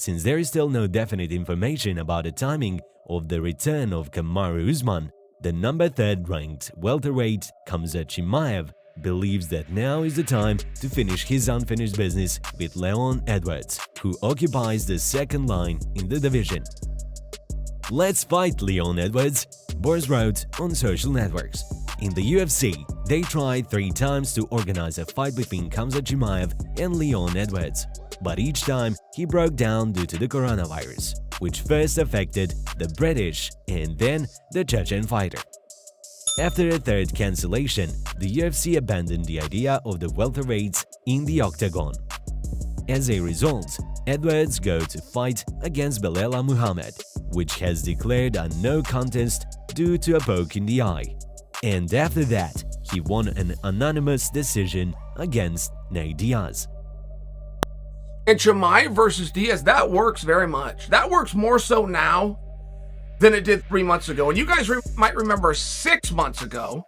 since there is still no definite information about the timing of the return of Kamaru Usman, the number 3rd ranked welterweight Khamzat Chimaev believes that now is the time to finish his unfinished business with Leon Edwards, who occupies the 2nd line in the division. "Let's fight Leon Edwards," Borz wrote on social networks. In the UFC, they tried 3 times to organize a fight between Khamzat Chimaev and Leon Edwards, but each time he broke down due to the coronavirus, which first affected the British and then the Chechen fighter. After a 3rd cancellation, the UFC abandoned the idea of the welterweights in the octagon. As a result, Edwards goes to fight against Belal Muhammad, which has declared a no contest due to a poke in the eye. And after that, he won an unanimous decision against Nate Diaz. And Chimaev versus Diaz, that works very much. That works more so now than it did 3 months ago. And you guys might remember 6 months ago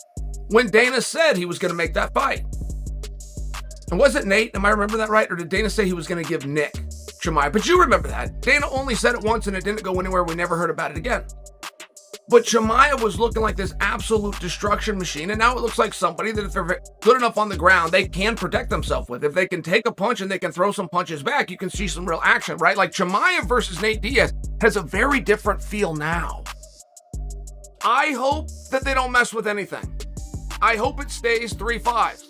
when Dana said he was going to make that fight. And was it Nate? Am I remembering that right? Or did Dana say he was going to give Nick Chimaev? But you remember that. Dana only said it once and it didn't go anywhere. We never heard about it again. But Chimaev was looking like this absolute destruction machine, and now it looks like somebody that if they're good enough on the ground, they can protect themselves with. If they can take a punch and they can throw some punches back, you can see some real action, right? Like Chimaev versus Nate Diaz has a very different feel now. I hope that they don't mess with anything. I hope it stays 3-5.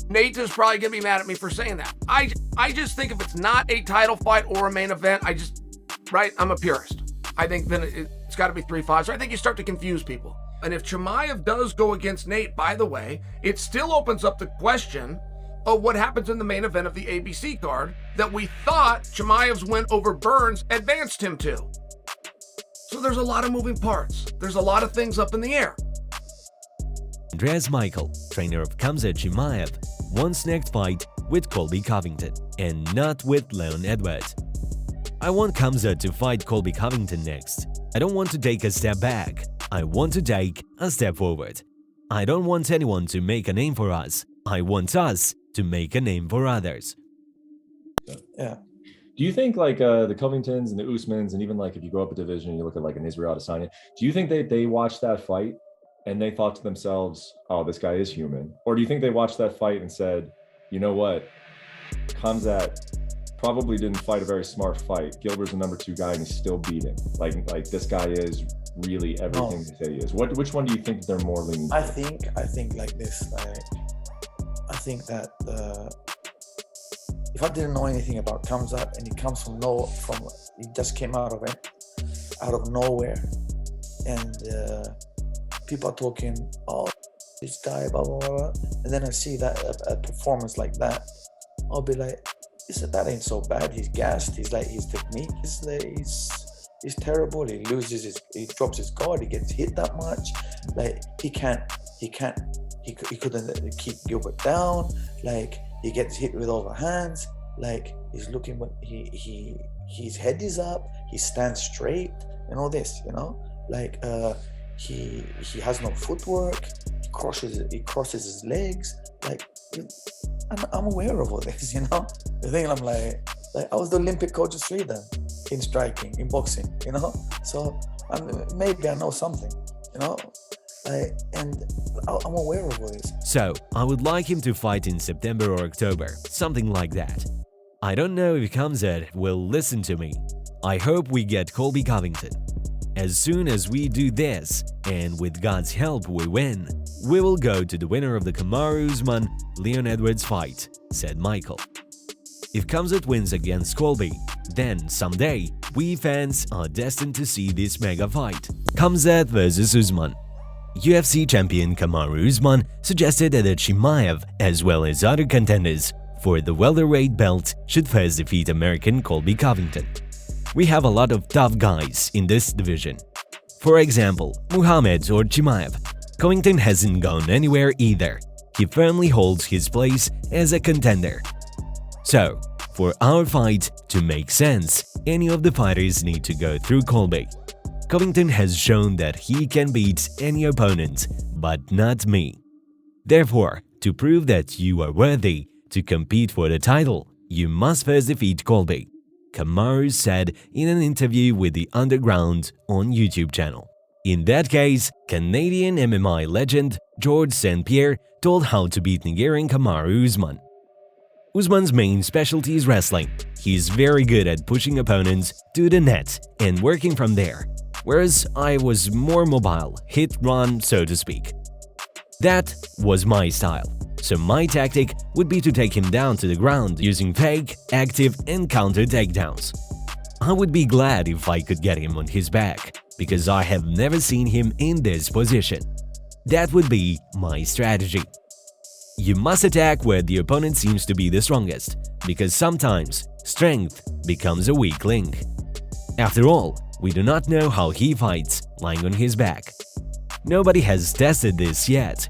Nate is probably going to be mad at me for saying that. I just think if it's not a title fight or a main event, I'm a purist. I think then it's got to be 3-5. So I think you start to confuse people. And if Chimaev does go against Nate, by the way, it still opens up the question of what happens in the main event of the ABC card that we thought Chimaev's win over Burns advanced him to. So there's a lot of moving parts. There's a lot of things up in the air. Andreas Michael, trainer of Khamzat Chimaev, wants next fight with Colby Covington and not with Leon Edwards. "I want Khamzat to fight Colby Covington next. I don't want to take a step back. I want to take a step forward. I don't want anyone to make a name for us. I want us to make a name for others." Yeah. Do you think like the Covingtons and the Usmans, and even like if you go up a division, you look at like an Israel Adesanya, do you think they watched that fight and they thought to themselves, "Oh, this guy is human"? Or do you think they watched that fight and said, "You know what? Khamzat probably didn't fight a very smart fight. Gilbert's the number 2 guy and he's still beating. Like this guy is really everything they say he is." Which one do you think they're more leaning to? I think like this. Like, I think that if I didn't know anything about Khamzat and he comes he just came out of nowhere, and people are talking, "Oh, this guy, blah blah blah," and then I see that a performance like that, I'll be like, that ain't so bad. He's gassed. His technique is terrible. He drops his guard. He gets hit that much. Like he couldn't keep Gilbert down. Like he gets hit with overhands. Like he's looking, but his head is up. He stands straight and all this, Like he has no footwork. He crosses his legs. Like I'm aware of all this, The thing I'm like I was the Olympic coach of Sweden in striking, in boxing, So maybe I know something, and I'm aware of all this. So, I would like him to fight in September or October, something like that. I don't know if Khamzat will listen to me. I hope we get Colby Covington. As soon as we do this, and with God's help we win, we will go to the winner of the Kamaru Usman Leon Edwards fight, said Michael. If Khamzat wins against Colby, then someday we fans are destined to see this mega fight. Khamzat vs Usman. UFC champion Kamaru Usman suggested that Chimaev, as well as other contenders for the welterweight belt, should first defeat American Colby Covington. We have a lot of tough guys in this division. For example, Muhammad or Chimaev. Covington hasn't gone anywhere either. He firmly holds his place as a contender. So, for our fight to make sense, any of the fighters need to go through Colby. Covington has shown that he can beat any opponent, but not me. Therefore, to prove that you are worthy to compete for the title, you must first defeat Colby. Kamaru said in an interview with the Underground on YouTube channel. In that case, Canadian MMA legend George St. Pierre told how to beat Nigerian Kamaru Usman. Usman's main specialty is wrestling. He's very good at pushing opponents to the net and working from there, whereas I was more mobile, hit-run, so to speak. That was my style, so my tactic would be to take him down to the ground using fake, active and counter takedowns. I would be glad if I could get him on his back, because I have never seen him in this position. That would be my strategy. You must attack where the opponent seems to be the strongest, because sometimes strength becomes a weak link. After all, we do not know how he fights lying on his back. Nobody has tested this yet.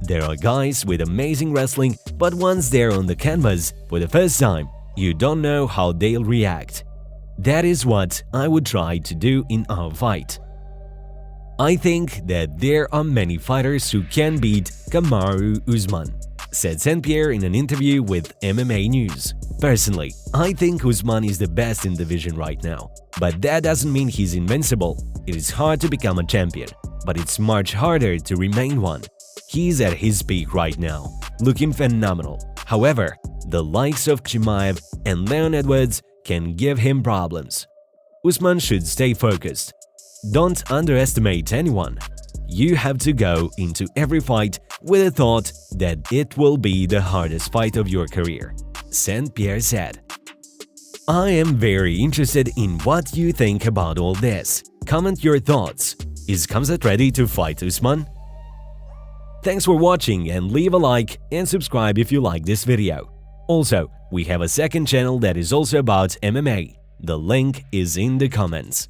There are guys with amazing wrestling, but once they're on the canvas for the first time, you don't know how they'll react. That is what I would try to do in our fight. I think that there are many fighters who can beat Kamaru Usman, said St. Pierre in an interview with MMA News. Personally, I think Usman is the best in division right now, but that doesn't mean he's invincible. It is hard to become a champion, but it's much harder to remain one. He's at his peak right now, looking phenomenal. However, the likes of Chimaev and Leon Edwards can give him problems. Usman should stay focused. Don't underestimate anyone. You have to go into every fight with a thought that it will be the hardest fight of your career, St. Pierre said. I am very interested in what you think about all this. Comment your thoughts. Is Khamzat ready to fight Usman? Thanks for watching and leave a like and subscribe if you like this video. Also, we have a second channel that is also about MMA. The link is in the comments.